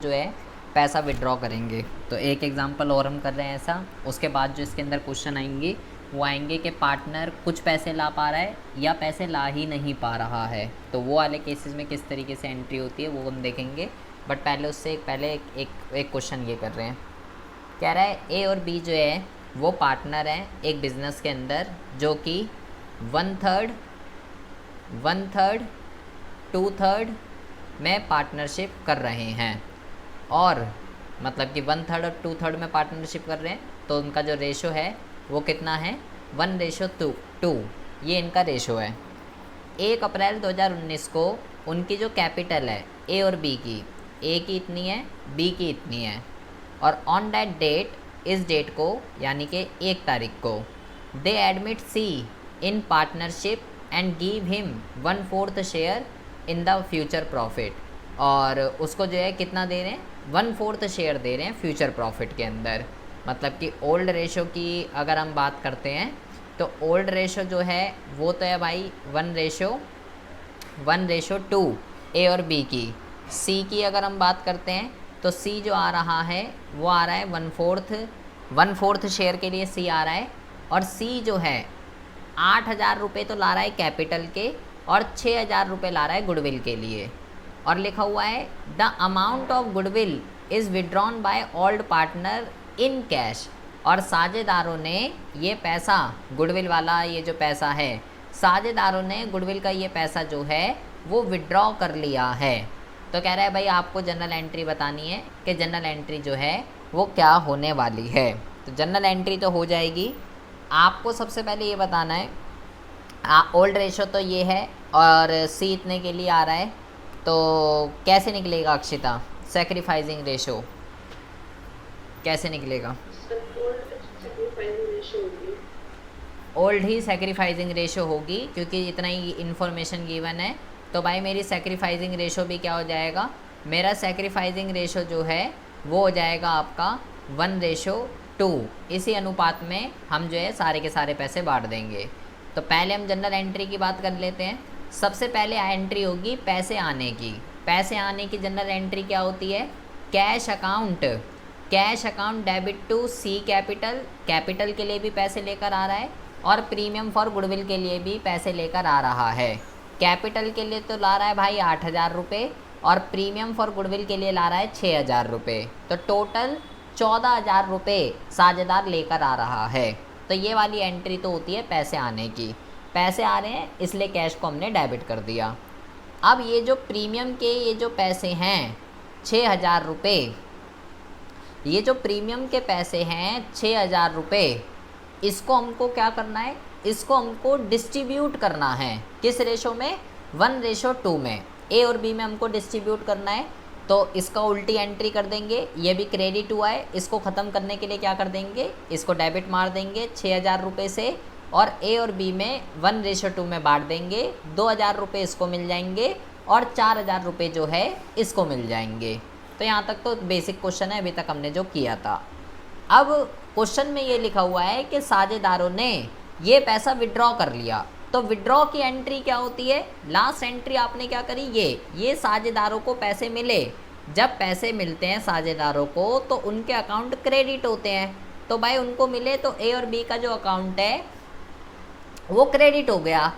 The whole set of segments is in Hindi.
जो है पैसा विड्रॉ करेंगे। तो एक एग्जांपल और हम कर रहे हैं ऐसा। उसके बाद जो इसके अंदर क्वेश्चन आएंगे वो आएंगे कि पार्टनर कुछ पैसे ला पा रहा है या पैसे ला ही नहीं पा रहा है। तो वो वाले केसेस में किस तरीके से एंट्री होती है वो हम देखेंगे। बट पहले उससे पहले एक क्वेश्चन ये कर रहे हैं। कह रहा है ए और बी जो है वो पार्टनर हैं एक बिज़नेस के अंदर, जो कि 1/3 1/3 2/3 में पार्टनरशिप कर रहे हैं। और मतलब कि 1/3 और 2/3 में पार्टनरशिप कर रहे हैं, तो उनका जो रेशो है वो कितना है 1:2। ये इनका रेशो है। 1 अप्रैल 2019 को उनकी जो कैपिटल है ए और बी की, ए की इतनी है, बी की इतनी है। और ऑन दैट डेट, इस डेट को यानी कि 1 तारीख को, they admit C in partnership and give him 1/4 share in the future profit. और उसको जो है कितना दे रहे हैं 1/4 शेयर दे रहे हैं फ्यूचर प्रॉफिट के अंदर। मतलब कि ओल्ड रेशो की अगर हम बात करते हैं तो ओल्ड रेशो जो है वो तो है भाई 1:2 ए और बी की। सी की अगर हम बात करते हैं तो सी जो आ रहा है वो आ रहा है 1/4 शेयर के लिए सी आ रहा है। और सी जो है 8,000 रुपये तो ला रहा है कैपिटल के और 6,000 रुपये ला रहा है गुडविल के लिए। और लिखा हुआ है the amount of goodwill is withdrawn by old partner in cash. और साझेदारों ने ये पैसा, गुडविल वाला ये जो पैसा है, साझेदारों ने गुडविल का ये पैसा जो है वो विड्रॉ कर लिया है। तो कह रहा है भाई आपको जनरल एंट्री बतानी है कि जनरल एंट्री जो है वो क्या होने वाली है। तो जनरल एंट्री तो हो जाएगी। आपको सबसे पहले ये बताना है ओल्ड रेशो तो ये है और सी इतने के लिए आ रहा है, तो कैसे निकलेगा अक्षिता सेक्रीफाइसिंग रेशो, कैसे निकलेगा? ओल्ड ही सेक्रीफाइसिंग रेशो होगी क्योंकि इतना ही इन्फॉर्मेशन गिवन है। तो भाई मेरी सेक्रीफाइसिंग रेशो भी क्या हो जाएगा, मेरा सेक्रीफाइसिंग रेशो जो है वो हो जाएगा आपका 1:2। इसी अनुपात में हम जो है सारे के सारे पैसे बांट देंगे। तो पहले हम जनरल एंट्री की बात कर लेते हैं। सबसे पहले एंट्री होगी पैसे आने की। पैसे आने की जनरल एंट्री क्या होती है, cash account debit to C capital, capital के लिए भी पैसे लेकर आ रहा है और प्रीमियम फॉर गुडविल के लिए भी पैसे लेकर आ रहा है। कैपिटल के लिए तो ला रहा है भाई 8,000 रुपये और प्रीमियम फॉर गुडविल के लिए ला रहा है 6,000 रुपये। तो टोटल 14,000 रुपये साझेदार लेकर आ रहा है। तो ये वाली एंट्री तो होती है पैसे आने की। पैसे आ रहे हैं इसलिए कैश को हमने डेबिट कर दिया। अब ये जो प्रीमियम के ये जो पैसे हैं 6,000 रुपये, ये जो प्रीमियम के पैसे हैं 6,000 रुपये, इसको हमको क्या करना है, इसको हमको डिस्ट्रीब्यूट करना है। किस रेशो में, 1:2 में। ए और बी में हमको डिस्ट्रीब्यूट करना है। तो इसका उल्टी एंट्री कर देंगे, ये भी क्रेडिट हुआ है, इसको ख़त्म करने के लिए क्या कर देंगे, इसको डेबिट मार देंगे 6,000 रुपये से। और ए और बी में 1:2 में बांट देंगे। 2,000 रुपये इसको मिल जाएंगे और 4,000 रुपये जो है इसको मिल जाएंगे। तो यहाँ तक तो बेसिक क्वेश्चन है अभी तक हमने जो किया था। अब क्वेश्चन में ये लिखा हुआ है कि साझेदारों ने ये पैसा विड्रॉ कर लिया। तो विड्रॉ की एंट्री क्या होती है, लास्ट एंट्री आपने क्या करी, ये साझेदारों को पैसे मिले। जब पैसे मिलते हैं साझेदारों को तो उनके अकाउंट क्रेडिट होते हैं। तो भाई उनको मिले तो ए और बी का जो अकाउंट है वो क्रेडिट हो गया।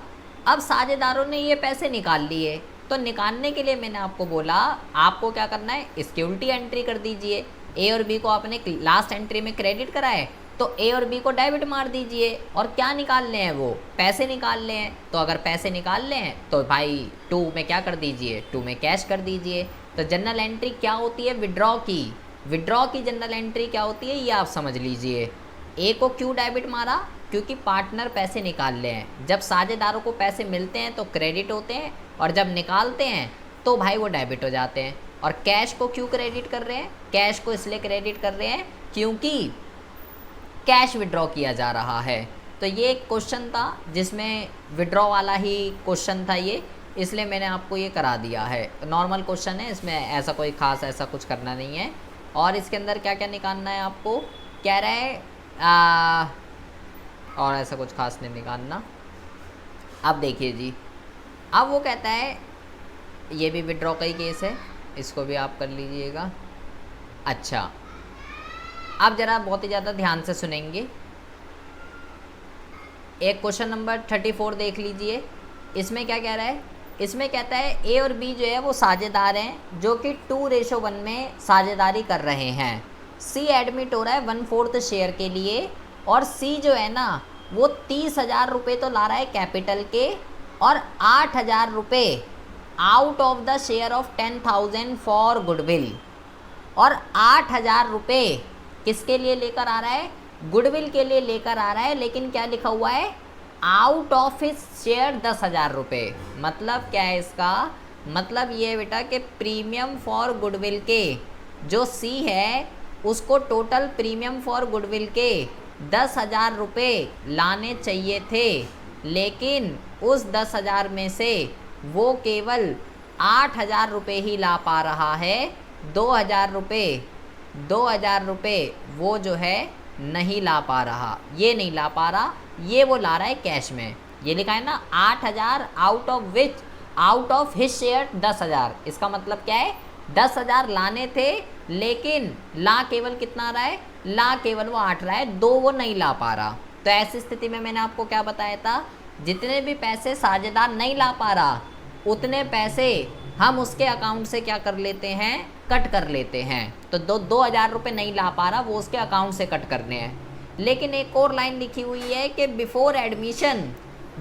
अब साझेदारों ने ये पैसे निकाल लिए, तो निकालने के लिए मैंने आपको बोला आपको क्या करना है, इसकी उल्टी एंट्री कर दीजिए। ए और बी को आपने लास्ट एंट्री में क्रेडिट करा है तो ए और बी को डेबिट मार दीजिए। और क्या निकालने हैं, वो पैसे निकालने हैं। तो अगर पैसे निकालने हैं तो भाई 2 में क्या कर दीजिए, 2 में कैश कर दीजिए। तो जनरल एंट्री क्या होती है, विड्रॉ की जनरल एंट्री क्या होती है ये आप समझ लीजिए। ए को क्यों डेबिट मारा, क्योंकि पार्टनर पैसे निकाल ले हैं। जब साझेदारों को पैसे मिलते हैं तो क्रेडिट होते हैं और जब निकालते हैं तो भाई वो डेबिट हो जाते हैं। और कैश को क्यों क्रेडिट कर रहे हैं, कैश को इसलिए क्रेडिट कर रहे हैं क्योंकि कैश विड्रॉ किया जा रहा है। तो ये एक क्वेश्चन था जिसमें विड्रॉ वाला ही क्वेश्चन था ये, इसलिए मैंने आपको ये करा दिया है। नॉर्मल क्वेश्चन है, इसमें ऐसा कोई ख़ास ऐसा कुछ करना नहीं है। और इसके अंदर क्या क्या निकालना है आपको, कह रहा है और ऐसा कुछ खास नहीं निकालना। अब देखिए जी, अब वो कहता है ये भी विड्रॉ का ही केस है, इसको भी आप कर लीजिएगा। अच्छा, अब ज़रा बहुत ही ज़्यादा ध्यान से सुनेंगे। एक क्वेश्चन नंबर 34 देख लीजिए। इसमें क्या कह रहा है? इसमें कहता है ए और बी जो है वो साझेदार हैं, जो कि 2:1 में साझेदारी कर रहे हैं। सी एडमिट हो रहा है 1/4 शेयर के लिए, और सी जो है ना वो 30,000 रुपये तो ला रहा है कैपिटल के, और 8,000 रुपये out of the share of 10,000 for goodwill, और 8,000 रुपये किसके लिए लेकर आ रहा है? गुडविल के लिए लेकर आ रहा है। लेकिन क्या लिखा हुआ है? आउट ऑफ हिज शेयर 10,000 रुपये। मतलब क्या है इसका? मतलब ये है बेटा कि प्रीमियम फॉर गुडविल के जो सी है उसको टोटल प्रीमियम फॉर गुडविल के 10,000 रुपये लाने चाहिए थे, लेकिन उस 10,000 में से वो केवल 8,000 रुपये ही ला पा रहा है। 2,000 रुपये वो जो है नहीं ला पा रहा, ये नहीं ला पा रहा, ये वो ला रहा है कैश में। ये लिखा है ना 8,000 आउट ऑफ हिज शेयर 10,000। इसका मतलब क्या है? 10,000 लाने थे, लेकिन ला केवल कितना रहा है? ला केवल वो 8 रहा है, 2 वो नहीं ला पा रहा। तो ऐसी स्थिति में मैंने आपको क्या बताया था? जितने भी पैसे साझेदार नहीं ला पा रहा उतने पैसे हम उसके अकाउंट से क्या कर लेते हैं? कट कर लेते हैं। तो 2,000 रुपये नहीं ला पा रहा, वो उसके अकाउंट से कट करने हैं। लेकिन एक और लाइन लिखी हुई है कि before admission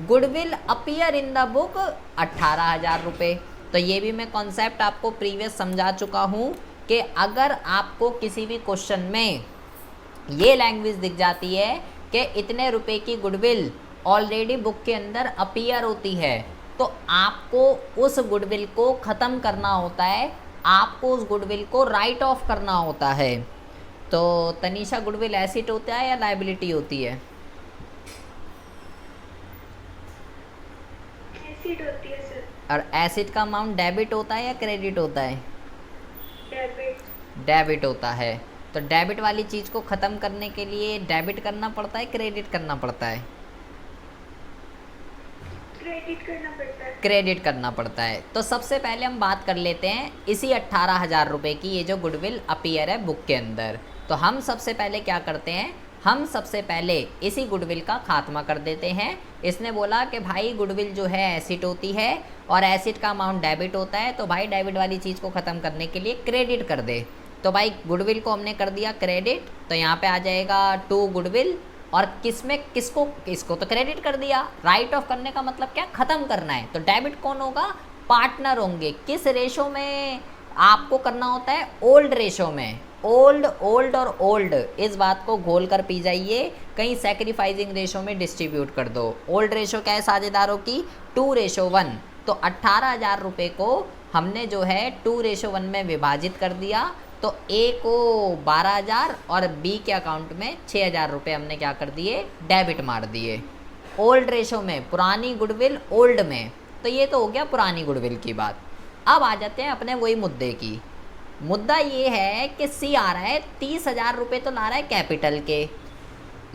goodwill appear in the book 18,000 रुपये। तो ये भी मैं कॉन्सेप्ट आपको प्रीवियस समझा चुका हूँ कि अगर आपको किसी भी क्वेश्चन में ये लैंग्वेज दिख जाती है कि इतने रुपए की गुडविल ऑलरेडी बुक के अंदर अपीयर होती है, तो आपको उस गुडविल को ख़त्म करना होता है, आपको उस गुडविल को राइट ऑफ करना होता है। तो तनीषा, गुडविल एसेट होता है या लायबिलिटी होती है? एसेट होती है सर। और एसेट का अमाउंट डेबिट होता है या क्रेडिट होता है? डेबिट। डेबिट होता है। तो डेबिट वाली चीज़ को ख़त्म करने के लिए डेबिट करना पड़ता है, क्रेडिट करना पड़ता है? क्रेडिट करना पड़ता है। क्रेडिट करना पड़ता है। तो सबसे पहले हम बात कर लेते हैं इसी 18,000 रुपये की, ये जो गुडविल अपीयर है बुक के अंदर। तो हम सबसे पहले क्या करते हैं? हम सबसे पहले इसी गुडविल का खात्मा कर देते हैं। इसने बोला कि भाई गुडविल जो है एसेट होती है और एसेट का अमाउंट डेबिट होता है, तो भाई डेबिट वाली चीज़ को ख़त्म करने के लिए क्रेडिट कर दे। तो भाई गुडविल को हमने कर दिया क्रेडिट, तो यहाँ पे आ जाएगा 2 गुडविल, और इसको तो क्रेडिट कर दिया। राइट ऑफ करने का मतलब क्या? ख़त्म करना है। तो डेबिट कौन होगा? पार्टनर होंगे। किस रेशो में आपको करना होता है? ओल्ड रेशो में। ओल्ड और ओल्ड, इस बात को घोल कर पी जाइए, कहीं सैक्रिफाइसिंग रेशो में डिस्ट्रीब्यूट कर दो। ओल्ड रेशो क्या है साझेदारों की? 2:1। तो 18,000 रुपये को हमने जो है 2:1 में विभाजित कर दिया। तो ए को 12,000 और बी के अकाउंट में 6,000 रुपये हमने क्या कर दिए? डेबिट मार दिए। ओल्ड रेशो में, पुरानी गुडविल ओल्ड में। तो ये तो हो गया पुरानी गुडविल की बात। अब आ जाते हैं अपने वही मुद्दे की। मुद्दा ये है कि सी आ रहा है 30,000 रुपये तो ला रहा है कैपिटल के,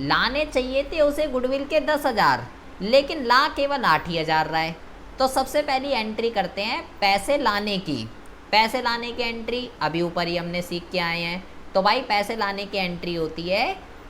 लाने चाहिए थे उसे गुडविल के 10,000, लेकिन ला केवल 8,000 रहा है। तो सबसे पहली एंट्री करते हैं पैसे लाने की। पैसे लाने की एंट्री अभी ऊपर ही हमने सीख के आए हैं। तो भाई पैसे लाने की एंट्री होती है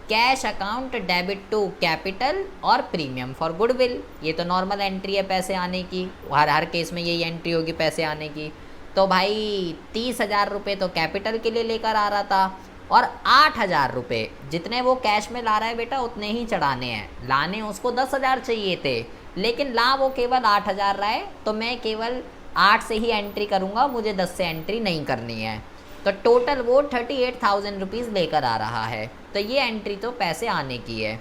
cash account debit to capital और प्रीमियम फॉर गुडविल। ये तो नॉर्मल एंट्री है पैसे आने की, हर केस में यही एंट्री होगी पैसे आने की। तो भाई 30,000 रुपये तो कैपिटल के लिए लेकर आ रहा था, और 8,000 रुपये जितने वो कैश में ला रहा है बेटा उतने ही चढ़ाने हैं। लाने उसको 10,000 चाहिए थे, लेकिन ला वो केवल 8,000 रहा है। तो मैं केवल 8 से ही एंट्री करूँगा, मुझे 10 से एंट्री नहीं करनी है। तो टोटल वो 38,000 रुपीज़ लेकर आ रहा है। तो ये एंट्री तो पैसे आने की है।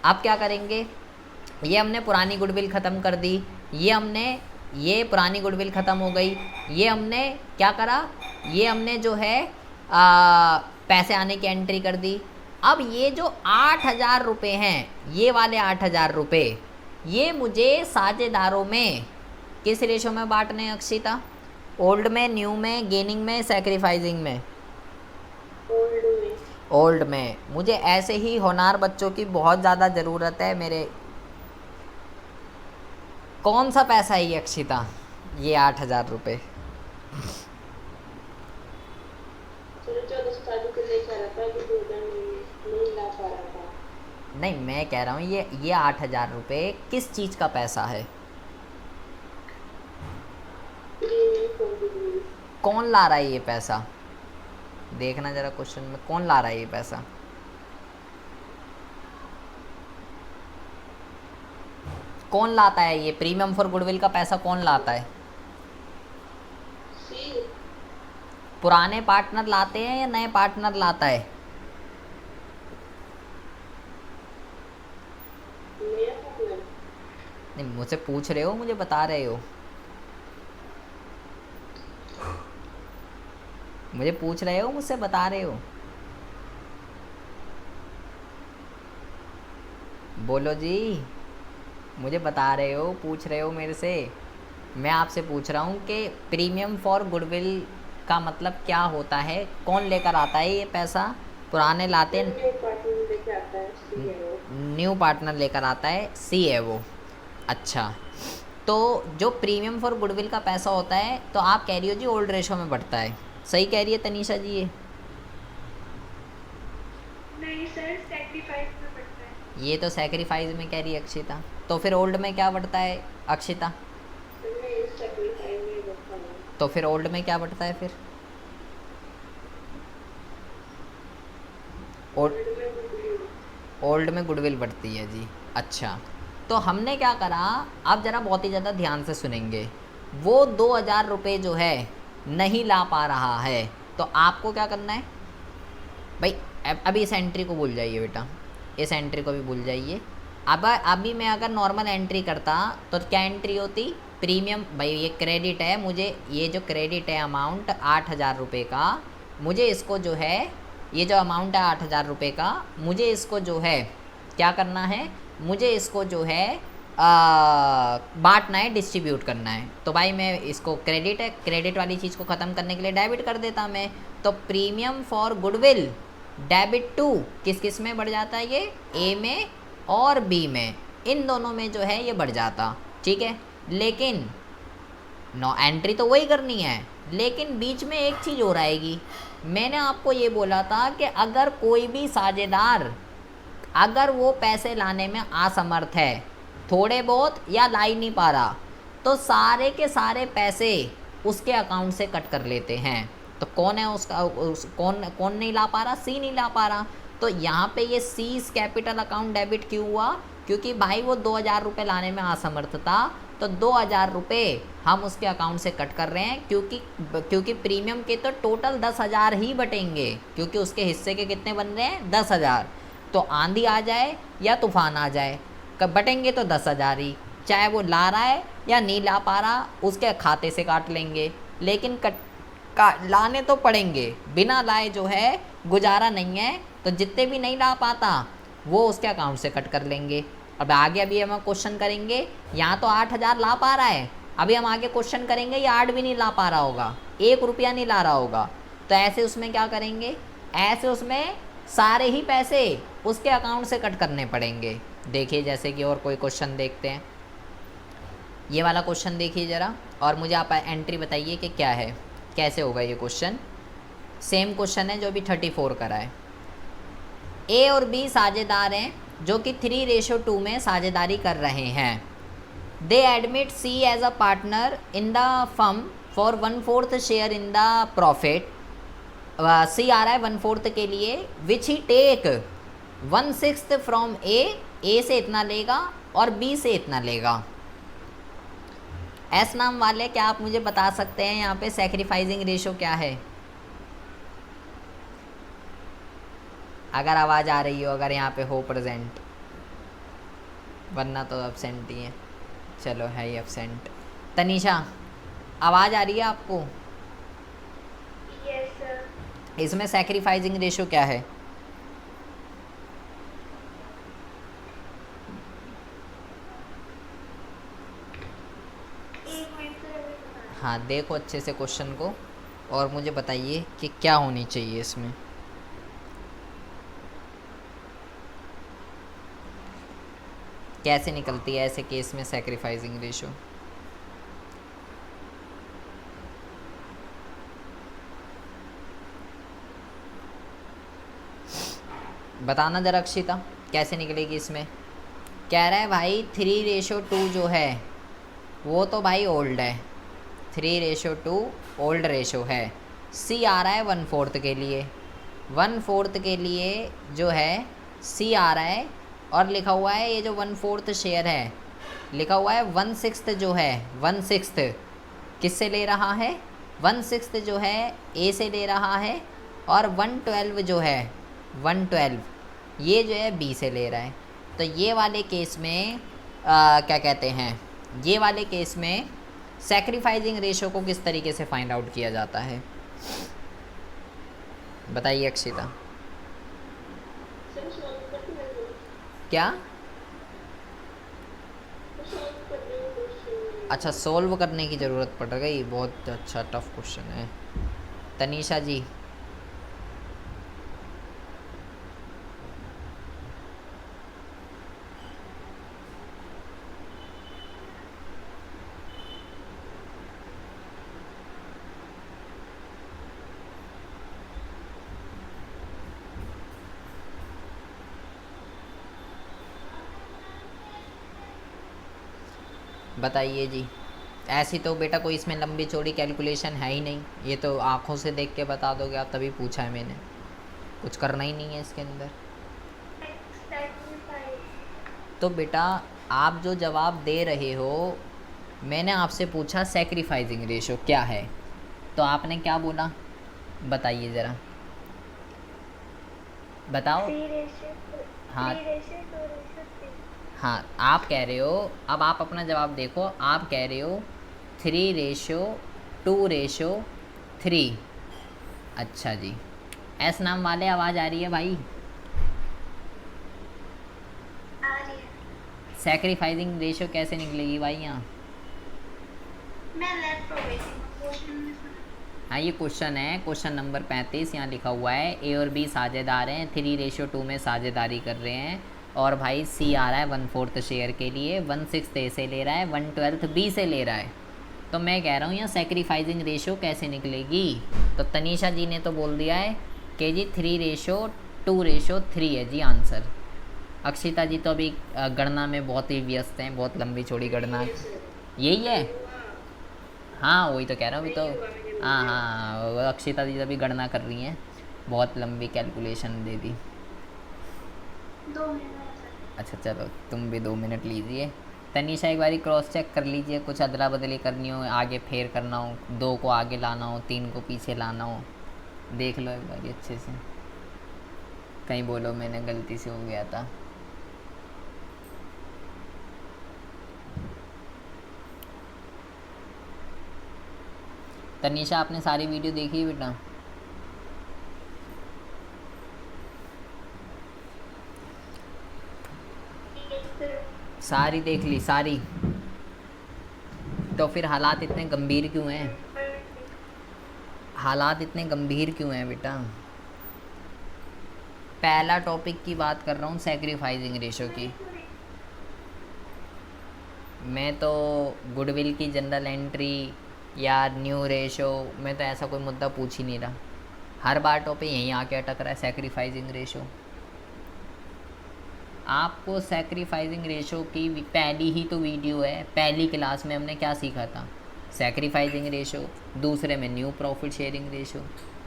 अब क्या करेंगे? ये हमने पुरानी गुडविल ख़त्म कर दी, ये पुरानी गुडविल ख़त्म हो गई। ये हमने क्या करा? ये हमने जो है पैसे आने की एंट्री कर दी। अब ये जो 8,000 रुपये हैं, ये वाले 8,000 रुपये, ये मुझे साझेदारों में किस रेशो में बांटने हैं अक्षिता? ओल्ड में, न्यू में, गेनिंग में, सैक्रिफाइसिंग में? ओल्ड में। मुझे ऐसे ही होनहार बच्चों की बहुत ज़्यादा ज़रूरत है मेरे। कौन सा पैसा है ये अक्षिता? ये 8,000 रुपये। नहीं, मैं कह रहा हूँ ये 8,000 रुपये किस चीज़ का पैसा है? कौन ला रहा है ये पैसा? देखना जरा क्वेश्चन में, कौन ला रहा है ये पैसा? कौन लाता है ये प्रीमियम फॉर गुडविल का पैसा? कौन लाता है? पुराने पार्टनर लाते हैं या नए पार्टनर लाता है? नहीं, मुझसे पूछ रहे हो, मुझे बता रहे हो? मुझे पूछ रहे हो, मुझसे बता रहे हो? बोलो जी, मुझे बता रहे हो, पूछ रहे हो मेरे से? मैं आपसे पूछ रहा हूँ कि प्रीमियम फॉर गुडविल का मतलब क्या होता है? कौन लेकर आता है ये पैसा? पुराने लाते हैं, न्यू पार्टनर लेकर आता है, सी है वो। अच्छा, तो जो प्रीमियम फॉर गुडविल का पैसा होता है, तो आप कह रही हो जी ओल्ड रेशो में बढ़ता है, सही कह रही है तनीषा जी ये? नहीं सर, सैक्रिफाइस में बढ़ता है। ये तो सैक्रिफाइस में कह रही है अक्षिता, तो फिर ओल्ड में क्या बढ़ता है अक्षिता? तो फिर ओल्ड में क्या बढ़ता है फिर? ओल्ड में गुडविल बढ़ती है जी। अच्छा, तो हमने क्या करा, आप ज़रा बहुत ही ज़्यादा ध्यान से सुनेंगे। वो 2,000 रुपये जो है नहीं ला पा रहा है, तो आपको क्या करना है भाई? अभी इस एंट्री को भूल जाइए बेटा, इस एंट्री को भी भूल जाइए। अब अभी मैं अगर नॉर्मल एंट्री करता तो क्या एंट्री होती? प्रीमियम, भाई ये क्रेडिट है, मुझे ये जो क्रेडिट है अमाउंट 8,000 रुपये का, मुझे इसको जो है, ये जो अमाउंट है 8,000 रुपये का, मुझे इसको जो है क्या करना है? मुझे इसको जो है बांटना है, डिस्ट्रीब्यूट करना है। तो भाई मैं इसको क्रेडिट है, क्रेडिट वाली चीज़ को ख़त्म करने के लिए डेबिट कर देता मैं। तो premium for goodwill debit to किस किस में बढ़ जाता है? ये ए में और बी में, इन दोनों में जो है ये बढ़ जाता, ठीक है। लेकिन नो एंट्री तो वही करनी है, लेकिन बीच में एक चीज़ हो रहेगी। मैंने आपको ये बोला था कि अगर कोई भी साझेदार, अगर वो पैसे लाने में असमर्थ है, थोड़े बहुत या ला ही नहीं पा रहा, तो सारे के सारे पैसे उसके अकाउंट से कट कर लेते हैं। तो कौन है उसका कौन नहीं ला पा रहा? सी नहीं ला पा रहा। तो यहाँ पे ये सी कैपिटल अकाउंट डेबिट क्यों हुआ? क्योंकि भाई वो 2,000 रुपये लाने में असमर्थ था, तो 2,000 रुपये हम उसके अकाउंट से कट कर रहे हैं, क्योंकि प्रीमियम के तो टोटल 10,000 ही बटेंगे, क्योंकि उसके हिस्से के कितने बन रहे हैं? 10,000। तो आंधी आ जाए या तूफान आ जाए, कब बटेंगे? तो 10,000 ही, चाहे वो ला रहा है या नहीं ला पा रहा, उसके खाते से काट लेंगे। लेकिन लाने तो पड़ेंगे, बिना लाए जो है गुजारा नहीं है। तो जितने भी नहीं ला पाता वो उसके अकाउंट से कट कर लेंगे। अब आगे अभी हम क्वेश्चन करेंगे, यहाँ तो 8,000 ला पा रहा है, अभी हम आगे क्वेश्चन करेंगे ये 8 भी नहीं ला पा रहा होगा, 1 रुपया नहीं ला रहा होगा। तो ऐसे उसमें क्या करेंगे? ऐसे उसमें सारे ही पैसे उसके अकाउंट से कट करने पड़ेंगे। देखिए जैसे कि और कोई क्वेश्चन देखते हैं, ये वाला क्वेश्चन देखिए ज़रा, और मुझे आप एंट्री बताइए कि क्या है, कैसे होगा ये क्वेश्चन। सेम क्वेश्चन है जो अभी 34 करा है। ए और बी साझेदार हैं जो कि 3:2 में साझेदारी कर रहे हैं। They admit C as a partner in the firm for 1/4 share in the profit. C आ रहा है 1/4 के लिए, विच ही टेक 1/6 फ्रॉम ए से इतना लेगा और बी से इतना लेगा। एस नाम वाले, क्या आप मुझे बता सकते हैं यहाँ पे सैक्रिफाइसिंग रेशो क्या है? अगर आवाज़ आ रही हो, अगर यहाँ पे हो प्रेजेंट, वरना तो एब्सेंट ही है। चलो है ही एब्सेंट। तनीषा आवाज़ आ रही है आपको? Yes sir. इसमें सैक्रिफाइसिंग रेशो क्या है? हाँ देखो अच्छे से क्वेश्चन को और मुझे बताइए कि क्या होनी चाहिए इसमें। कैसे निकलती है ऐसे केस में सैक्रिफाइसिंग रेशो? बताना ज़रा अक्षिता कैसे निकलेगी इसमें। कह रहा है भाई 3:2 जो है वो तो भाई ओल्ड है, 3:2 ओल्ड रेशो है। सी आ रहा है 1/4 के लिए, 1/4 के लिए जो है सी आ रहा है, और लिखा हुआ है ये जो 1/4 शेयर है लिखा हुआ है 1/6 जो है 1/6 किससे ले रहा है, 1/6 जो है ए से ले रहा है, और 1/12 जो है 1/12 ये जो है बी से ले रहा है। तो ये वाले केस में क्या कहते हैं, ये वाले केस में सैक्रिफाइसिंग रेशो को किस तरीके से फाइंड आउट किया जाता है, बताइए अक्षिता। क्या? अच्छा, सोल्व करने की ज़रूरत पड़ गई, बहुत अच्छा टफ क्वेश्चन है। तनीषा जी बताइए जी। ऐसी तो बेटा कोई इसमें लंबी चौड़ी कैलकुलेशन है ही नहीं, ये तो आँखों से देख के बता दोगे आप, तभी पूछा है मैंने, कुछ करना ही नहीं है इसके अंदर। तो बेटा आप जो जवाब दे रहे हो, मैंने आपसे पूछा सैक्रिफाइसिंग रेशो क्या है, तो आपने क्या बोला बताइए ज़रा, बताओ। हाँ हाँ, आप कह रहे हो, अब आप अपना जवाब देखो, आप कह रहे हो 3:2:3। अच्छा जी, एस नाम वाले आवाज़ आ रही है भाई? आ रही है। सैक्रिफाइसिंग रेशो कैसे निकलेगी भाई यहाँ? मैं लेफ्ट हो गई थी, क्वेश्चन में सुना। हाँ, ये क्वेश्चन है, क्वेश्चन नंबर 35। यहाँ लिखा हुआ है ए और बी साझेदार हैं, 3:2 में साझेदारी कर रहे हैं, और भाई सी आ रहा है 1/4 शेयर के लिए, 1/6 ए से ले रहा है, 1/12 बी से ले रहा है। तो मैं कह रहा हूँ यहाँ सैक्रिफाइसिंग रेशो कैसे निकलेगी। तो तनीषा जी ने तो बोल दिया है कि जी 3:2:3 है जी आंसर। अक्षिता जी तो अभी गणना में बहुत ही व्यस्त हैं, बहुत लंबी चौड़ी गणना। यही है? हाँ वही तो कह रहा हूँ अभी तो। हाँ हाँ, वो अक्षिता जी अभी गणना कर रही हैं, बहुत लंबी कैलकुलेशन दे दी। 2 मिनट। अच्छा चलो, तुम भी 2 मिनट लीजिए। तनीषा एक बारी क्रॉस चेक कर लीजिए, कुछ अदला बदली करनी हो, आगे फेर करना हो, 2 को आगे लाना हो, 3 को पीछे लाना हो, देख लो एक बारी अच्छे से, कहीं बोलो मैंने गलती से हो गया था। तनीषा आपने सारी वीडियो देखी है बेटा? सारी देख ली सारी? तो फिर हालात इतने गंभीर क्यों हैं, हालात इतने गंभीर क्यों हैं बेटा? पहला टॉपिक की बात कर रहा हूँ, सैक्रिफाइसिंग रेशो की। मैं तो गुडविल की जनरल एंट्री या न्यू रेशो, मैं तो ऐसा कोई मुद्दा पूछ ही नहीं रहा, हर बार टॉपिक यहीं आके अटक रहा है, सैक्रिफाइसिंग रेशो। आपको सैक्रिफाइसिंग रेशो की पहली ही तो वीडियो है, पहली क्लास में हमने क्या सीखा था, सैक्रिफाइसिंग रेशो, दूसरे में न्यू प्रॉफिट शेयरिंग रेशो,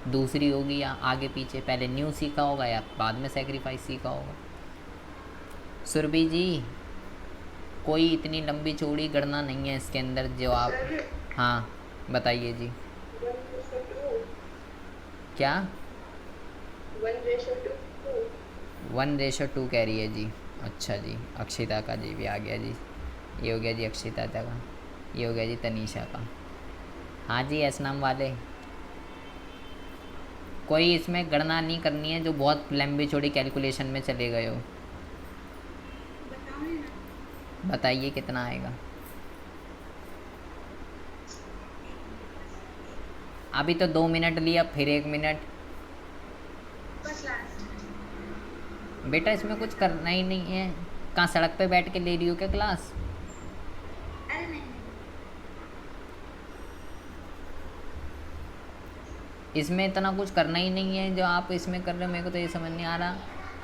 दूसरी होगी या आगे पीछे, पहले न्यू सीखा होगा या बाद में सैक्रिफाइस सीखा होगा। सुरभि जी कोई इतनी लंबी चौड़ी गणना नहीं है इसके अंदर जो आप, हाँ बताइए जी। क्या? 1:2 कह रही है जी। अच्छा जी, अक्षिता का जी भी आ गया जी, ये हो गया जी अक्षिता का, ये हो गया जी तनीषा का। हाँ जी, एस नाम वाले, कोई इसमें गणना नहीं करनी है जो बहुत लंबी चौड़ी कैलकुलेशन में चले गए हो। बताइए कितना आएगा? अभी तो 2 मिनट लिया, फिर 1 मिनट। बेटा इसमें कुछ करना ही नहीं है, कहाँ सड़क पे बैठ के ले रही हो क्या क्लास? अरे नहीं, इसमें इतना कुछ करना ही नहीं है जो आप इसमें कर रहे हो, मेरे को तो ये समझ नहीं आ रहा।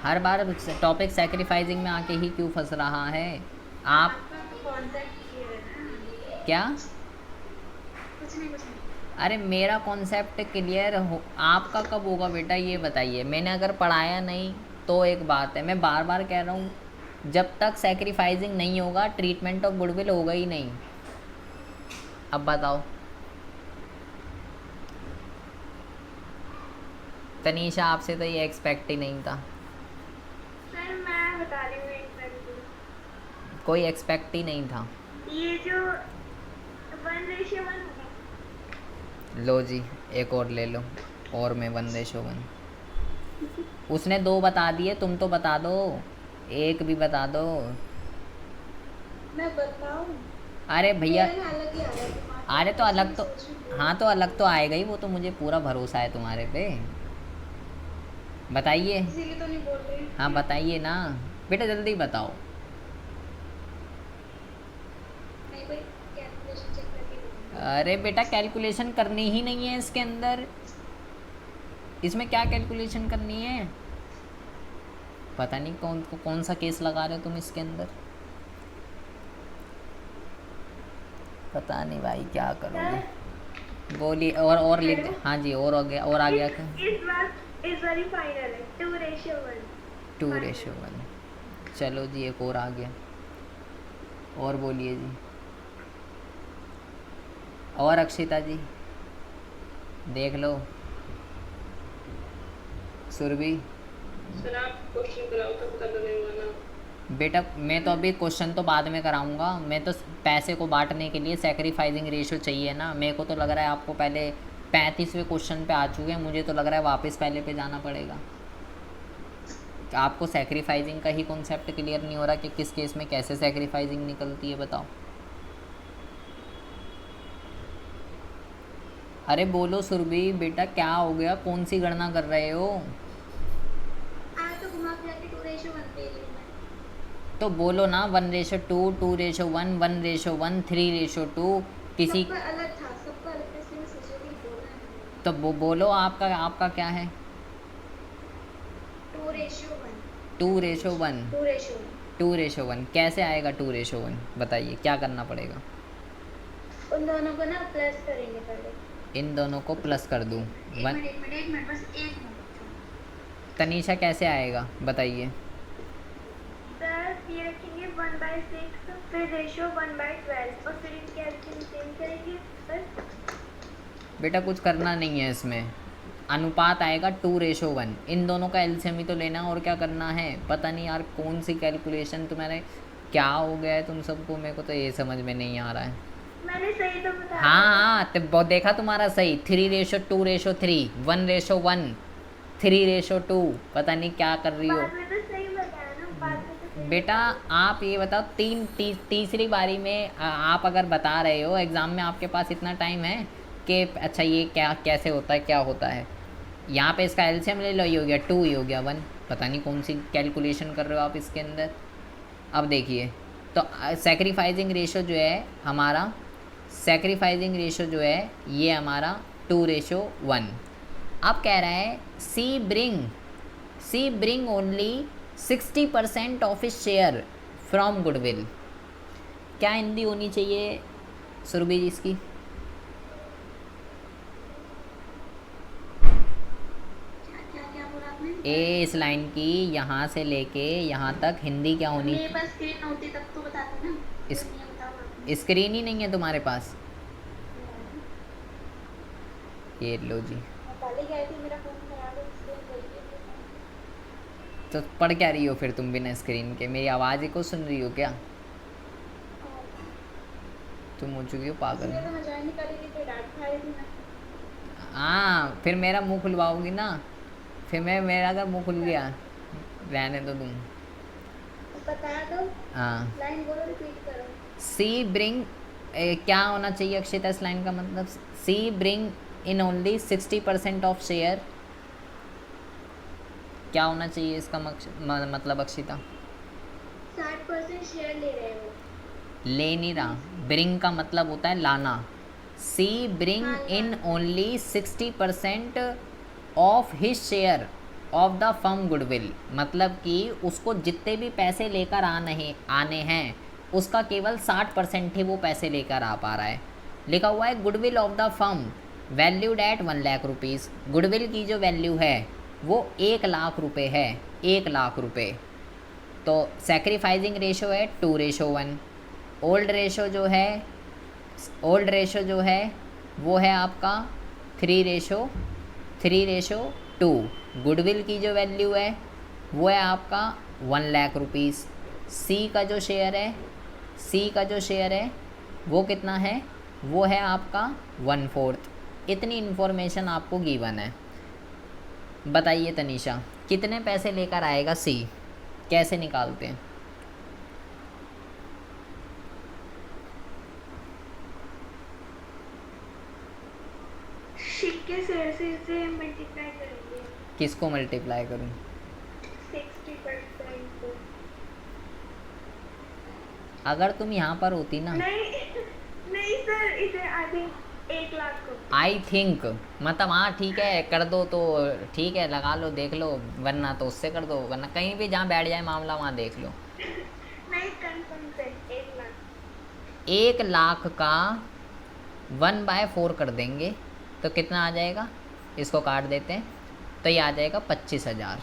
हर बार टॉपिक सेक्रीफाइसिंग में आके ही क्यों फंस रहा है आप? आपका तो कॉन्सेप्ट क्लियर है ना? क्या? कुछ नहीं कुछ नहीं। अरे मेरा कॉन्सेप्ट क्लियर हो, आपका कब होगा बेटा ये बताइए। मैंने अगर पढ़ाया नहीं तो एक बात है, मैं बार बार कह रहा हूँ जब तक सेक्रीफाइसिंग नहीं होगा ट्रीटमेंट ऑफ गुडविल होगा ही नहीं। अब बताओ तनीषा, आपसे तो ये एक्सपेक्ट ही नहीं था। सर मैं बता रही हूँ एक बार कोई एक्सपेक्ट ही नहीं था। ये जो 1:1 होगा। लो जी एक और ले लो, और मैं 1:1। उसने 2 बता दिए, तुम तो बता दो, एक भी बता दो। मैं बताऊँ? अरे भैया, मेरा अलग ही आ रहा है दिमाग में, अरे तो अलग तो, सोच रही हूँ। हाँ तो अलग तो आएगा ही, वो तो मुझे पूरा भरोसा है तुम्हारे पे। बताइए। इसीलिए तो नहीं बोल रही। हाँ बताइए ना बेटा, जल्दी बताओ। नहीं कोई कैलकुलेशन चेक करके बताऊँ। अरे बेटा कैलकुलेशन करनी ही नहीं है इसके अंदर, इसमें क्या कैलकुलेशन करनी है? पता नहीं कौन सा केस लगा रहे हो तुम इसके अंदर, पता नहीं भाई क्या करोगे। बोलिए और लिख दे। हाँ जी और आ गया क्या? इस बार ही फाइनल है 2:1। 2:1। चलो जी एक और आ गया, और बोलिए जी। और अक्षिता जी देख लो। सुरभि सर आप क्वेश्चन कराओ तब पता लगेगा ना। बेटा मैं तो अभी क्वेश्चन तो बाद में कराऊंगा, मैं तो पैसे को बांटने के लिए सेक्रीफाइसिंग रेशो चाहिए ना। मेरे को तो लग रहा है आपको पहले 35वें क्वेश्चन पे आ चुके हैं, मुझे तो लग रहा है वापस पहले पे जाना पड़ेगा। आपको सेक्रीफाइसिंग का ही कॉन्सेप्ट क्लियर नहीं हो रहा कि किस केस में कैसे सेक्रीफाइसिंग निकलती है, बताओ। अरे बोलो सुरभि बेटा क्या हो गया, कौन सी गणना कर रहे हो? तो घुमा फिरा के 2:1 दे रही हूँ मैं। तो बोलो ना 1:2, 2:1, 1:1, 3:2। किसी सबका अलग था, सबका अलग था, इसलिए मैं सोच रही थी बोलना है। तो बोलो आपका क्या है? 2:1। 2:1। 2:1। 2:1 कैसे आएगा? 2:1 बताइए क्या करना पड़ेगा? उन दोनों को ना प्लस करेंगे पहले। इन दोनों को प्लस कर दूँ? एक मिनट बस एक मिनट। तनीषा कैसे आएगा बताइए? सर ये रखेंगे 1/6, फिर रेशियो 1/12 और फिर इनके एल्सियम सेम करेंगे सर। बेटा कुछ करना नहीं है इसमें, अनुपात आएगा 2:1। इन दोनों का एलसीएम ही तो लेना, और क्या करना है? पता नहीं यार कौन सी कैलकुलेशन तुम्हारे क्या हो गया है तुम सबको, मेरे को तो ये समझ में नहीं आ रहा है। मैंने सही तो बताया। हाँ तो देखा तुम्हारा सही, 3:2:3, 1:1, 3:2। पता नहीं क्या कर रही हो बाद में तो सही बताया ना, बाद में तो सही बेटा। आप ये बताओ तीसरी बारी में आप अगर बता रहे हो, एग्ज़ाम में आपके पास इतना टाइम है कि अच्छा ये क्या कैसे होता है क्या होता है। यहाँ पे इसका एलसीएम ले लो, ये हो गया 2, ये हो गया 1। पता नहीं कौन सी कैलकुलेशन कर रहे हो आप इसके अंदर। अब देखिए तो सेक्रीफाइसिंग रेशो जो है हमारा, सेक्रीफाइसिंग रेशो जो है ये हमारा 2:1। अब कह रहा है C bring only 60% of his share from goodwill. क्या हिंदी होनी चाहिए सुरभि जी इसकी? क्या बोला आपने? इस लाइन की यहाँ से लेके यहाँ तक हिंदी क्या होनी? मेरे पास स्क्रीन होती तब तो बताती ना। इस- तो नहीं बताओ आपने। स्क्रीन ही नहीं है तुम्हारे पास? ये लो जी। मैं पहले गई थी, मेरा फोन खराब है इसलिए गई थी। तो पढ़ क्या रही हो फिर तुम बिना स्क्रीन के? मेरी आवाज़ ही को सुन रही हो क्या? तुम हो चुकी हो पागल। इसलिए तो मैं ज्वाइन नहीं कर रही थी, फिर डांट खा रही थी मैं। हाँ फिर मेरा मुंह खुलवाओगी ना, फिर मेरा अगर मुंह खुल गया, रहने दो तुम। तो बता दो, हाँ लाइन बोलो, रिपीट करो। सी ब्रिंग क्या होना चाहिए अक्षिता इस लाइन का मतलब? C bring in only 60% of share. क्या होना चाहिए इसका मतलब अक्षिता? 60% शेयर ले रहे हो। ले नहीं रहा, ब्रिंग का मतलब होता है लाना। C bring in only 60% of his share of the firm goodwill, मतलब कि उसको जितने भी पैसे लेकर आने हैं उसका केवल 60% ही वो पैसे लेकर आ पा रहा है। लिखा हुआ है goodwill of the firm valued at 1 lakh rupees, goodwill की जो वैल्यू है वो 1 लाख रुपए है, 1 लाख रुपए। तो सैक्रिफाइसिंग रेशो है 2:1। ओल्ड रेशो जो है वो है आपका 3:2। गुडविल की जो वैल्यू है वो है आपका 1 लाख रुपीज़। सी का जो शेयर है वो कितना है, वो है आपका 1/4। इतनी इन्फॉर्मेशन आपको गिवन है। बताइए तनीषा, कितने पैसे लेकर आएगा सी, कैसे निकालते हैं? सी के शेयर से इसे मल्टीप्लाई करेंगे। किसको मल्टीप्लाई करूं? 60% को। अगर तुम यहाँ पर होती ना, नहीं सर, इसे आई थिंक 1 लाख को। आई थिंक मतलब हाँ ठीक है कर दो तो ठीक है, लगा लो देख लो, वरना तो उससे कर दो, वरना कहीं भी जहाँ बैठ जाए मामला वहाँ देख लो। नहीं कंफर्म सर, 1 लाख। 1 लाख का 1/4 कर देंगे तो कितना आ जाएगा, इसको काट देते हैं तो ये आ जाएगा 25,000।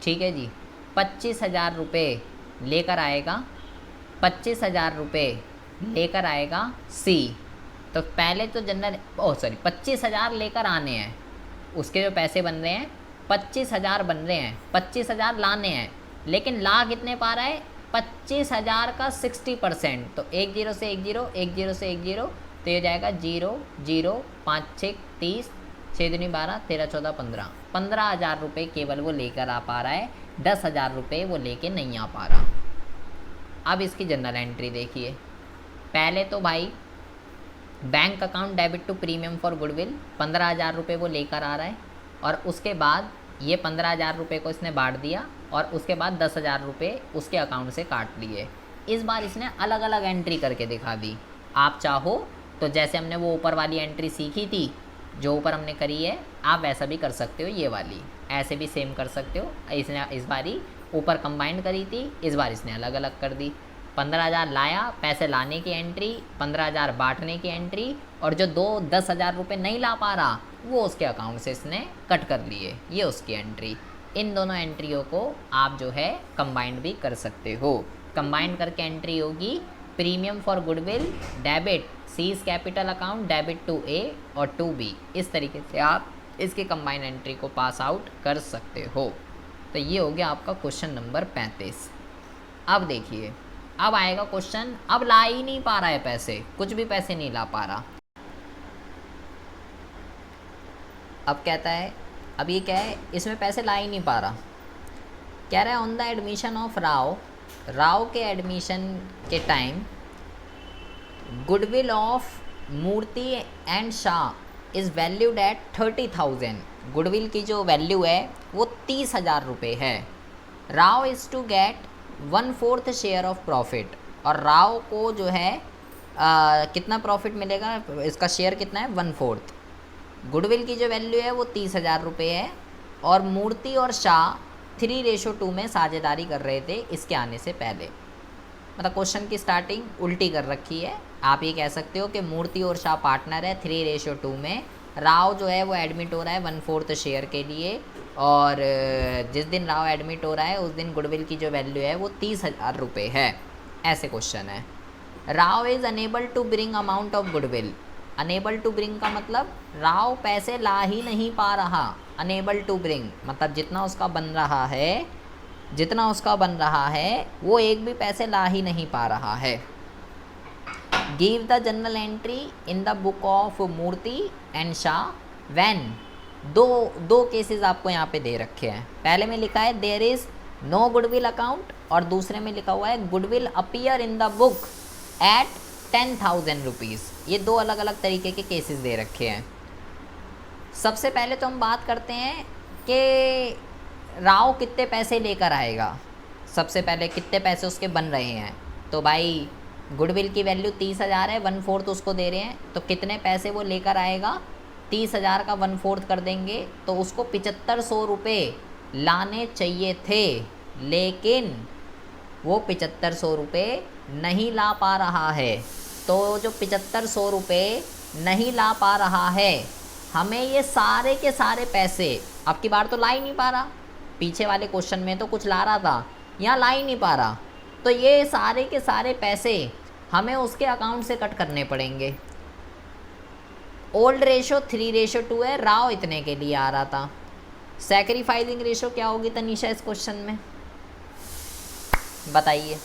ठीक है जी, 25,000 रुपये लेकर आएगा, 25,000 रुपये लेकर आएगा सी। तो पहले तो 25,000 लेकर आने हैं, उसके जो पैसे बन रहे हैं 25,000 बन रहे हैं, 25,000 लाने हैं, लेकिन ला कितने पा रहा है, 25,000 का 60%। तो 1 0 से 1 0, 1 0 से 1 0, तो ये जाएगा 0 0 5 6 30, 6 दूनी 12, 13 14 15, 15,000 रुपये केवल वो लेकर आ पा रहा है, 10,000 रुपये वो लेके नहीं आ पा रहा। अब इसकी जनरल एंट्री देखिए। पहले तो भाई bank account debit to premium for goodwill 15,000 रुपये वो लेकर आ रहा है, और उसके बाद ये 15,000 रुपये को इसने बांट दिया, और उसके बाद 10,000 रुपये उसके अकाउंट से काट लिए। इस बार इसने अलग अलग एंट्री करके दिखा दी। आप चाहो तो जैसे हमने वो ऊपर वाली एंट्री सीखी थी, जो ऊपर हमने करी है, आप वैसा भी कर सकते हो, ये वाली ऐसे भी सेम कर सकते हो। इसने इस बारी ऊपर कंबाइंड करी थी, इस बार इसने अलग अलग कर दी। 15,000 लाया, पैसे लाने की एंट्री, 15,000 बांटने की एंट्री, और जो 10,000 रुपये नहीं ला पा रहा वो उसके अकाउंट से इसने कट कर लिए, ये उसकी एंट्री। इन दोनों एंट्रियों को आप जो है कंबाइंड भी कर सकते हो। कंबाइंड करके एंट्री होगी premium for goodwill debit C's capital account debit to A और टू बी। इस तरीके से आप इसकी कंबाइंड एंट्री को पास आउट कर सकते हो। तो ये हो गया आपका क्वेश्चन नंबर 35। अब देखिए, अब आएगा क्वेश्चन, अब ला ही नहीं पा रहा है पैसे, कुछ भी पैसे नहीं ला पा रहा। अब कहता है, अब ये क्या है, इसमें पैसे ला ही नहीं पा रहा। कह रहा है on the admission of Rao के एडमिशन के time goodwill of Murthy and Shah is valued at 30,000। Goodwill की जो वैल्यू है वो 30,000 रुपये है। Rao is to get 1/4 share of profit, और राव को जो है कितना प्रॉफिट मिलेगा, इसका शेयर कितना है, 1/4। गुडविल की जो वैल्यू है वो 30,000 रुपये है, और मूर्ति और शाह 3:2 में साझेदारी कर रहे थे इसके आने से पहले। मतलब क्वेश्चन की स्टार्टिंग उल्टी कर रखी है। आप ये कह सकते हो कि मूर्ति और शाह पार्टनर है 3:2 में, राव जो है वो एडमिट हो रहा है 1/4 शेयर के लिए, और जिस दिन राव एडमिट हो रहा है उस दिन गुडविल की जो वैल्यू है वो 30,000 रुपये है। ऐसे क्वेश्चन है। Rao is unable to bring amount of goodwill. Unable to bring का मतलब राव पैसे ला ही नहीं पा रहा। अनेबल टू ब्रिंग मतलब जितना उसका बन रहा है वो एक भी पैसे ला ही नहीं पा रहा है। Give the journal entry in the book of Murthy and Shah when. दो केसेस आपको यहाँ पे दे रखे हैं। पहले में लिखा है there is no goodwill account, और दूसरे में लिखा हुआ है goodwill appear in the book at 10,000 rupees. ये दो अलग अलग तरीके के केसेस दे रखे हैं। सबसे पहले तो हम बात करते हैं कि राव कितने पैसे लेकर आएगा। सबसे पहले कितने पैसे उसके बन रहे हैं, तो भाई गुडविल की वैल्यू 30,000 है, 1/4 उसको दे रहे हैं, तो कितने पैसे वो लेकर आएगा, 30,000 का 1/4 कर देंगे तो उसको 7,500 रुपये लाने चाहिए थे, लेकिन वो 7500 रुपये नहीं ला पा रहा है। तो जो 7500 रुपये नहीं ला पा रहा है, हमें ये सारे के सारे पैसे, अब की बार तो ला ही नहीं पा रहा, पीछे वाले क्वेश्चन में तो कुछ ला रहा था, यहाँ ला ही नहीं पा रहा, तो ये सारे के सारे पैसे हमें उसके अकाउंट से कट करने पड़ेंगे। ओल्ड रेशो 3:2 है, राव इतने के लिए आ रहा था। सैक्रिफाइसिंग रेशो क्या होगी तनीषा इस क्वेश्चन में, बताइए।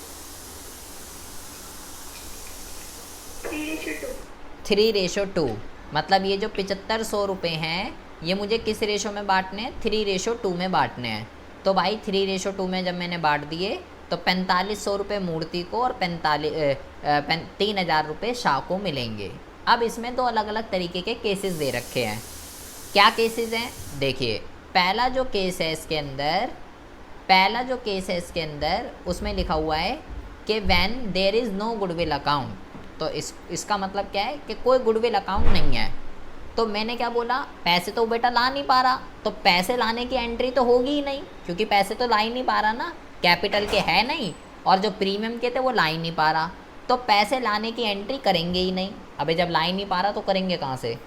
3:2, मतलब ये जो 7500 रुपये हैं, ये मुझे किस रेशो में बांटने हैं, 3:2 में बांटने हैं। तो भाई 3:2 में जब मैंने बांट दिए तो 4500 रुपये मूर्ति को और 3000 रुपये शाह को मिलेंगे। अब इसमें दो अलग अलग तरीके के केसेस दे रखे हैं। क्या केसेस हैं, देखिए। पहला जो केस है इसके अंदर उसमें लिखा हुआ है कि when there is no goodwill account. तो इसका मतलब क्या है कि कोई गुडविल अकाउंट नहीं है। तो मैंने क्या बोला, पैसे तो बेटा ला नहीं पा रहा, तो पैसे लाने की एंट्री तो होगी ही नहीं, क्योंकि पैसे तो ला ही नहीं पा रहा ना, कैपिटल के है नहीं, और जो प्रीमियम के थे वो ला ही नहीं पा रहा, तो पैसे लाने की एंट्री करेंगे ही नहीं। अबे जब ला ही नहीं पा रहा तो करेंगे कहाँ से।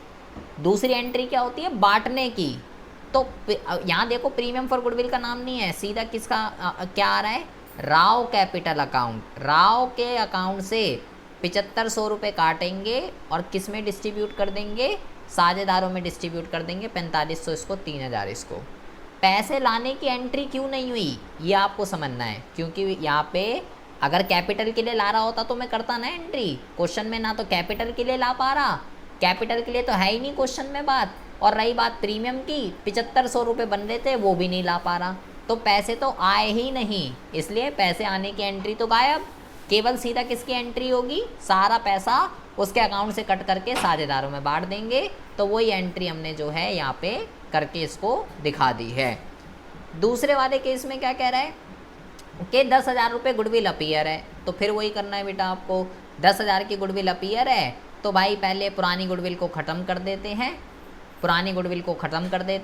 दूसरी एंट्री क्या होती है, बांटने की। तो यहाँ देखो प्रीमियम फॉर गुडविल का नाम नहीं है, सीधा किसका क्या आ रहा है, राव कैपिटल अकाउंट। राव के अकाउंट से 7500 रुपये काटेंगे और किस में डिस्ट्रीब्यूट कर देंगे, साझेदारों में डिस्ट्रीब्यूट कर देंगे, 4500 इसको, 3000 इसको। पैसे लाने की एंट्री क्यों नहीं हुई ये आपको समझना है, क्योंकि यहाँ पे अगर कैपिटल के लिए ला रहा होता तो मैं करता ना एंट्री। क्वेश्चन में ना तो कैपिटल के लिए ला पा रहा, कैपिटल के लिए तो है ही नहीं क्वेश्चन में बात, और रही बात प्रीमियम की, 7500 रुपये बन रहे थे वो भी नहीं ला पा रहा, तो पैसे तो आए ही नहीं, इसलिए पैसे आने की एंट्री तो गायब। केवल सीधा किसकी एंट्री होगी, सारा पैसा उसके अकाउंट से कट करके साझेदारों में बांट देंगे। तो वही एंट्री हमने जो है यहाँ पे करके इसको दिखा दी है। दूसरे वाले केस में क्या कह रहा है कि 10,000 रुपये गुडविल अपीयर है, तो फिर वही करना है बेटा आपको। 10,000 की गुडविल अपीयर है, तो भाई पहले पुरानी गुडविल को ख़त्म कर देते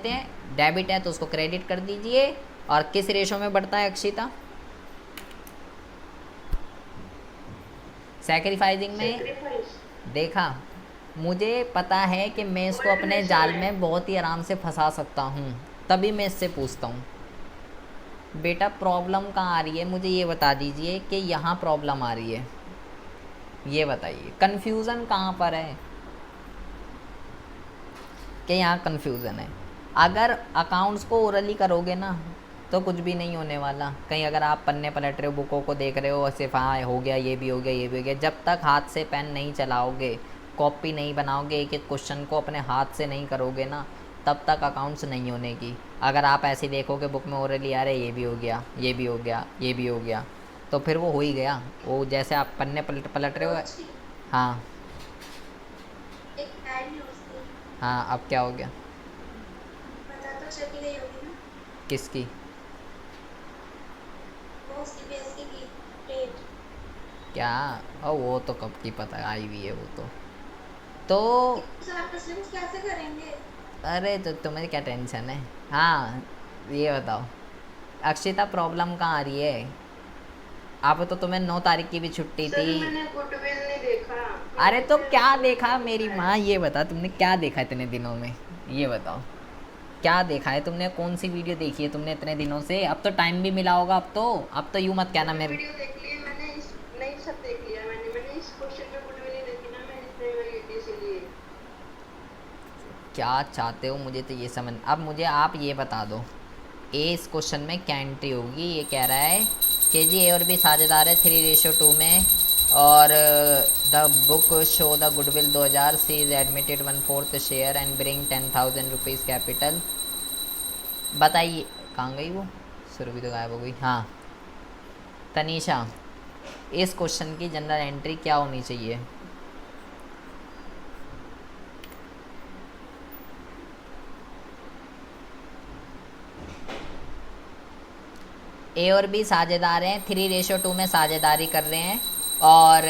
हैं, डेबिट है तो उसको क्रेडिट कर दीजिए। और किस रेशो में बढ़ता है अक्षिता, सैक्रिफाइसिंग में। देखा, मुझे पता है कि मैं इसको अपने जाल में बहुत ही आराम से फंसा सकता हूँ, तभी मैं इससे पूछता हूँ बेटा प्रॉब्लम कहाँ आ रही है, मुझे ये बता दीजिए कि यहाँ प्रॉब्लम आ रही है, ये बताइए कन्फ्यूज़न कहाँ पर है, कि यहाँ कन्फ्यूज़न है। अगर अकाउंट्स को ओरली करोगे ना तो कुछ भी नहीं होने वाला। कहीं अगर आप पन्ने पलट रहे हो, बुकों को देख रहे हो, सिर्फ हाँ हो गया, ये भी हो गया, ये भी हो गया, जब तक हाथ से पेन नहीं चलाओगे, कॉपी नहीं बनाओगे, एक एक क्वेश्चन को अपने हाथ से नहीं करोगे ना, तब तक अकाउंट्स नहीं होने की। अगर आप ऐसे देखोगे बुक में ओरली आ रहे, ये भी हो गया, ये भी हो गया, ये भी हो गया, तो फिर वो हो ही गया। वो जैसे आप पन्ने पलट रहे हो। हाँ हाँ, अब क्या हो गया, पता तो चली गई होगी ना किसकी, वो सीबीएसई की डेट। क्या, और वो तो कब की पता आई हुई है वो तो सर सिलेबस कैसे करेंगे। अरे तो तुम्हें क्या टेंशन है। हाँ ये बताओ अक्षिता प्रॉब्लम कहाँ आ रही है। अब तो तुम्हें 9 तारीख की भी छुट्टी सर थी। मैंने गुडविल नहीं देखा। अरे तो क्या देखा मेरी माँ, ये बता तुमने क्या देखा इतने दिनों में, ये बताओ क्या देखा है तुमने, कौन सी वीडियो देखी है तुमने इतने दिनों से। अब तो टाइम भी मिला होगा, अब तो यूँ मत कहना मेरे। वीडियो देख ली मैंने, इस नहीं सब देख लिया मैंने इस क्वेश्चन में गुडविल नहीं देखी ना, मैं इसलिए मैं गई थी इसीलिए। क्या चाहते हो मुझे तो ये समझ। अब मुझे आप ये बता दो इस क्वेश्चन में क्या एंट्री होगी। ये कह रहा है कि जी ए और बी साझेदार है 3:2 में, और the book show the goodwill 2000, C is admitted 1/4 share and bring 10,000 rupees capital. बताइए कहाँ गई वो, सुरभि तो गायब हो गई। हाँ तनीषा, इस क्वेश्चन की जनरल एंट्री क्या होनी चाहिए। ए और बी साझेदार हैं, 3:2 में साझेदारी कर रहे हैं, और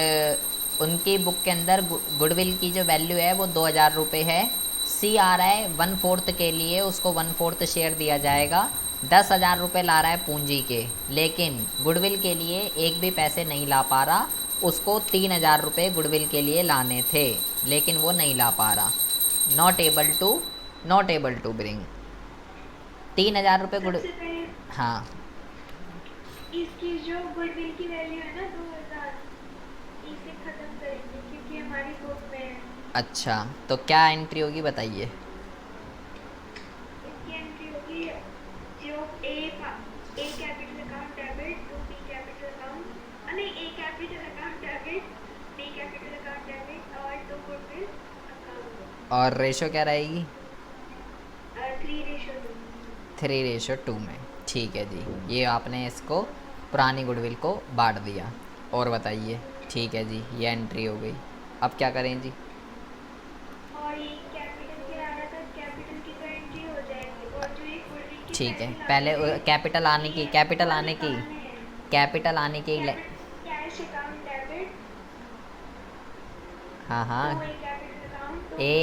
उनकी बुक के अंदर गुडविल की जो वैल्यू है वो 2000 रुपये है। सी आ रहा है 1/4 के लिए, उसको 1/4 शेयर दिया जाएगा, 10,000 रुपये ला रहा है पूंजी के, लेकिन गुडविल के लिए एक भी पैसे नहीं ला पा रहा। उसको 3,000 रुपये गुडविल के लिए लाने थे, लेकिन वो नहीं ला पा रहा। नॉट एबल टू ब्रिंग 3,000 रुपये गुड। सबसे पहले हाँ, इसकी जो गुडविल की वैल्यू है ना 2000, इसे खत्म करेंगे क्योंकि हमारी बुक में है। अच्छा तो क्या एंट्री होगी बताइए। इसकी एंट्री होगी जो A capital account debit to B capital account, नहीं A capital account debit, B capital account debit और टू गुडविल अकाउंट। और रेशो क्या रहेगी? 3:2। 3:2 में। ठीक है जी, ये आपने इसको पुरानी गुडविल को बांट दिया। और बताइए। ठीक है जी, ये एंट्री हो गई। अब क्या करें जी? और ये कैपिटल के आया तो कैपिटल की तो एंट्री हो जाएगी, और जो ये गुडविल की ठीक है, पैसे पहले लाने कैपिटल आने की हैं, कैपिटल वो आने की निकालने हैं। कैपिटल आने की कैश अकाउंट डेबिट हाँ हाँ। To A capital account A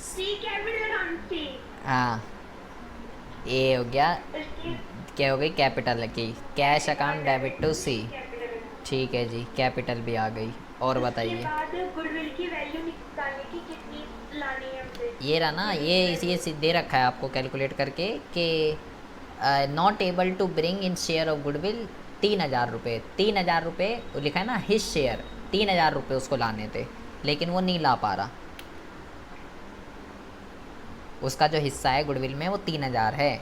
C capital account C. हाँ, ए हो गया। उसके क्या हो गई? कैपिटल की cash account debit to C. Capital account. ठीक है जी, कैपिटल भी आ गई। और उसके बताइए। बाद गुडविल की वैल्यू निकालने की कितनी लानी है हमसे। ये रहा ना, ये दे रखा है आपको कैलकुलेट करके कि not able to bring in share of goodwill 3,000 रुपये। 3,000 रुपये लिखा है ना, हिज शेयर 3,000 रुपये उसको लाने थे, लेकिन वो नहीं ला पा रहा। उसका जो हिस्सा है गुडविल में वो 3,000 है।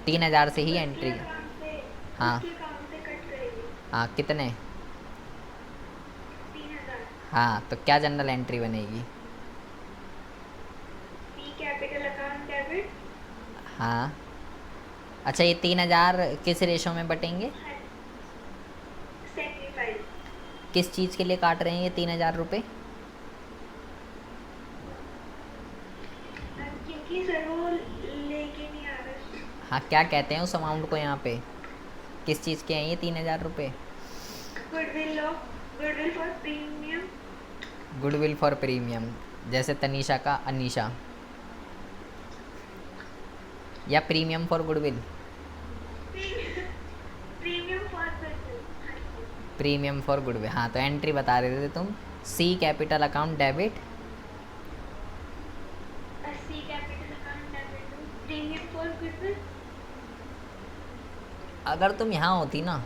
3,000 से ही एंट्री। हाँ उसके अकाउंट से कट करेंगे हाँ, कितने? 3,000। हाँ, तो क्या जनरल एंट्री बनेगी? B capital account debit. हाँ, अच्छा, ये 3,000 किस रेशो में बटेंगे? सेक्रीफाइस। किस चीज़ के लिए काट रहे हैं ये 3,000 रुपये? क्योंकि सर वो लेके नहीं आ रहा। हाँ, क्या कहते हैं उस अमाउंट को यहाँ पे? किस चीज़ के हैं ये 3,000 रुपये? Goodwill for premium. Goodwill for premium, जैसे तनीषा का अनीशा, या premium for goodwill? Premium for goodwill. Premium for goodwill. हाँ, तो एंट्री बता रहे थे तुम। C capital account debit C capital account debit premium for goodwill. अगर तुम यहाँ होती ना,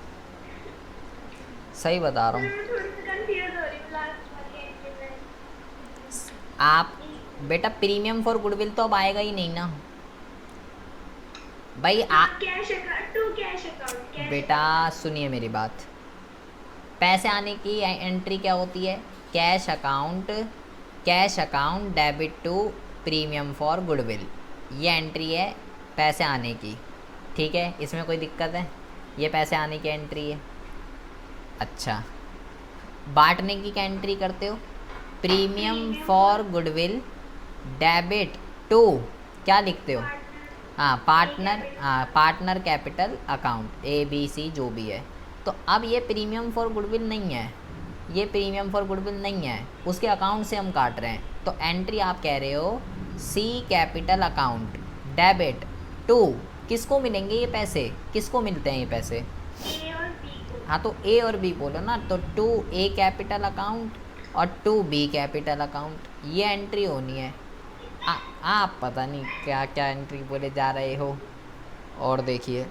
सही बता रहा हूँ। मैं थोड़ी सी कंफ्यूज हो रही हूँ लास्ट वाली एंट्री में। आप बेटा प्रीमियम फॉर गुडविल तो अब आएगा ही नहीं ना भाई। Cash account to cash account. बेटा सुनिए मेरी बात। पैसे आने की एंट्री क्या होती है? Cash account debit to premium for goodwill, ये एंट्री है पैसे आने की। ठीक है, इसमें कोई दिक्कत है? ये पैसे आने की एंट्री है। अच्छा, बांटने की क्या एंट्री करते हो? Premium for goodwill debit to, क्या लिखते हो? हाँ, पार्टनर कैपिटल अकाउंट ABC जो भी है। तो अब ये प्रीमियम फॉर गुडविल नहीं है, ये प्रीमियम फॉर गुडविल नहीं है, उसके अकाउंट से हम काट रहे हैं। तो एंट्री आप कह रहे हो सी कैपिटल अकाउंट डेबिट टू, किसको मिलेंगे ये पैसे? किसको मिलते हैं ये पैसे? ए और बी को। हाँ, तो ए और बी बोलो ना, तो टू ए कैपिटल अकाउंट और टू बी कैपिटल अकाउंट, ये एंट्री होनी है। आप पता नहीं क्या क्या एंट्री बोले जा रहे हो। और देखिए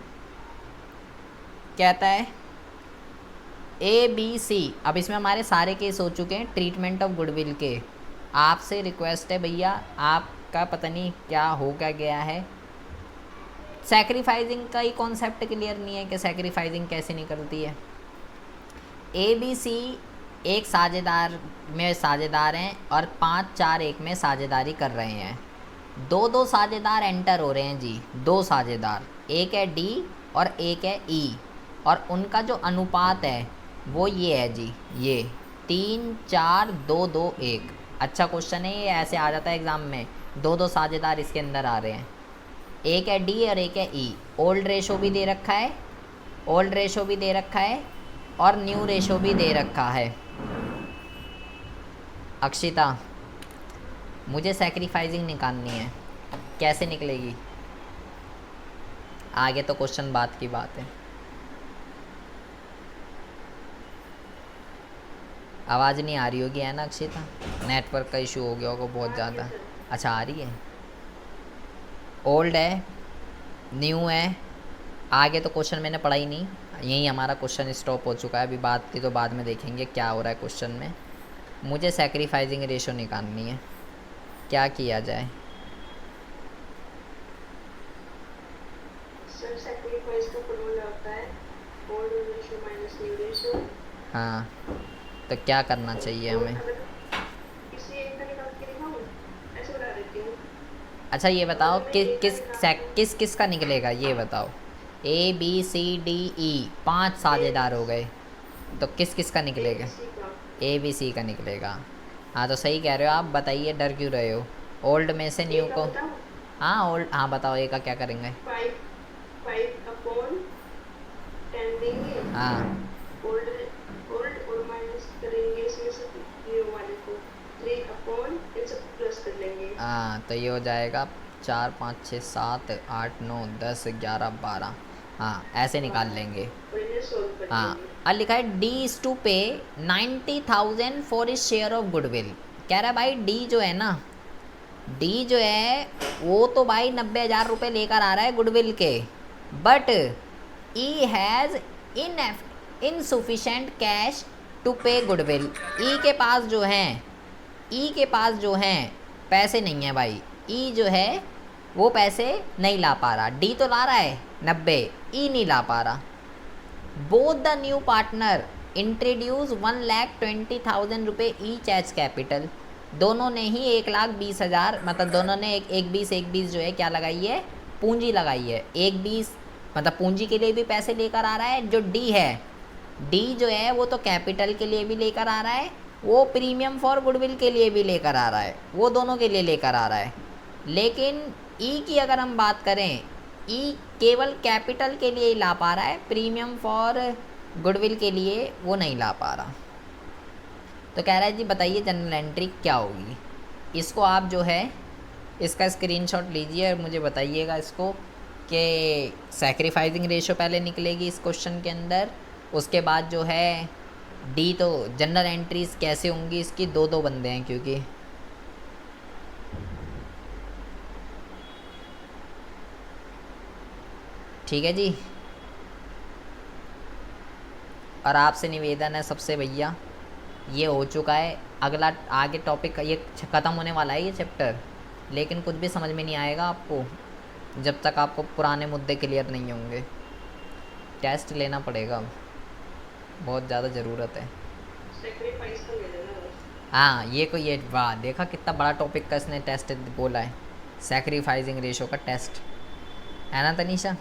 कहता है ABC। अब इसमें हमारे सारे केस हो चुके हैं ट्रीटमेंट ऑफ गुडविल के। आपसे रिक्वेस्ट है भैया, आपका पता नहीं क्या हो क्या गया है, सैक्रिफाइसिंग का ही कॉन्सेप्ट क्लियर नहीं है कि सैक्रिफाइसिंग कैसे निकलती है। ABC एक साझेदार में साझेदार हैं और 5-4-1 में साझेदारी कर रहे हैं। दो साझेदार एंटर हो रहे हैं जी, 2 साझेदार, एक है D और एक है E, और उनका जो अनुपात है वो ये है जी, ये 3-4-2-2-1। अच्छा क्वेश्चन है ये, ऐसे आ जाता है एग्ज़ाम में। 2 साझेदार इसके अंदर आ रहे हैं, एक है D और एक है E। ओल्ड रेशो भी दे रखा है, ओल्ड रेशो भी दे रखा है, और न्यू रेशो भी दे रखा है। अक्षिता, मुझे सैक्रिफाइसिंग निकालनी है। कैसे निकलेगी? आगे तो क्वेश्चन बात की बात है। आवाज़ नहीं आ रही होगी है ना अक्षिता? नेटवर्क का इशू हो गया होगा बहुत ज़्यादा। अच्छा आ रही है। ओल्ड है, न्यू है, आगे तो क्वेश्चन मैंने पढ़ा ही नहीं, यहीं हमारा क्वेश्चन स्टॉप हो चुका है। अभी बात की तो बाद में देखेंगे क्या हो रहा है क्वेश्चन में। मुझे सैक्रिफाइसिंग रेशो निकालनी है, क्या किया जाए? सर सैक्रिफाइस का फॉर्मूला होता है old ratio minus new ratio. हाँ, तो क्या करना चाहिए हमें? किसी एक का निकाल के दिखाऊं? ऐसे बता देती हूँ। अच्छा ये बताओ मैं कि एक का निकाल किस किस का निकलेगा ये बताओ। A B C D E 5 साझेदार हो गए, तो किस किस का निकलेगा? ABC का ए बी सी का निकलेगा। हाँ तो सही कह रहे हो आप, बताइए डर क्यों रहे हो? ओल्ड में से न्यू A का को। बताऊं? हाँ ओल्ड, हाँ बताओ ए का क्या करेंगे? 5 अपॉन 10 देंगे। हाँ ओल्ड ओल्ड और माइनस करेंगे इसमें से न्यू वाले को 3 अपॉन इन सब प्लस कर लेंगे। हाँ, तो ये हो जाएगा 4 5 6 7 8 9 10 11 12। हाँ ऐसे निकाल लेंगे। और इन्हें सोल्व कर हाँ, लेंगे। और लिखा है डी इज़ टू पे 90,000 for is share of goodwill. कह रहा है भाई डी जो है ना, डी जो है वो तो भाई 90,000 रुपये लेकर आ रहा है गुडविल के, but E has insufficient cash to pay goodwill. E के पास जो हैं, ई के पास जो हैं पैसे नहीं हैं भाई। ई जो है वो पैसे नहीं ला पा रहा। डी तो ला रहा है 90, ई नहीं ला पा रहा। Both the new partner introduce 1,20,000 रुपये ईच एज कैपिटल। दोनों ने ही 1,20,000, मतलब दोनों ने एक बीस जो है क्या लगाई है? पूंजी लगाई है। 1,20 मतलब पूंजी के लिए भी पैसे लेकर आ रहा है। जो डी है, डी जो है वो तो कैपिटल के लिए भी लेकर आ रहा है, वो प्रीमियम फॉर गुडविल के लिए भी लेकर आ रहा है, वो दोनों के लिए लेकर आ रहा है। लेकिन ई की अगर हम बात करें, ई केवल कैपिटल के लिए ही ला पा रहा है, प्रीमियम फॉर गुडविल के लिए वो नहीं ला पा रहा। तो कह रहा है जी बताइए जनरल एंट्री क्या होगी। इसको आप जो है इसका स्क्रीनशॉट लीजिए और मुझे बताइएगा इसको कि सैक्रिफाइसिंग रेशो पहले निकलेगी इस क्वेश्चन के अंदर, उसके बाद जो है डी तो जनरल एंट्रीज कैसे होंगी इसकी। दो बंदे हैं क्योंकि ठीक है जी। और आपसे निवेदन है सबसे भैया, ये हो चुका है, अगला आगे टॉपिक ये ख़त्म होने वाला है ये चैप्टर, लेकिन कुछ भी समझ में नहीं आएगा आपको जब तक आपको पुराने मुद्दे क्लियर नहीं होंगे। टेस्ट लेना पड़ेगा, बहुत ज़्यादा ज़रूरत है। सैक्रिफाइस का ले लेना बस। हाँ ये वाह देखा कितना बड़ा टॉपिक का इसने टेस्ट बोला है, सैक्रिफाइसिंग रेशो का टेस्ट, है ना तनीषा?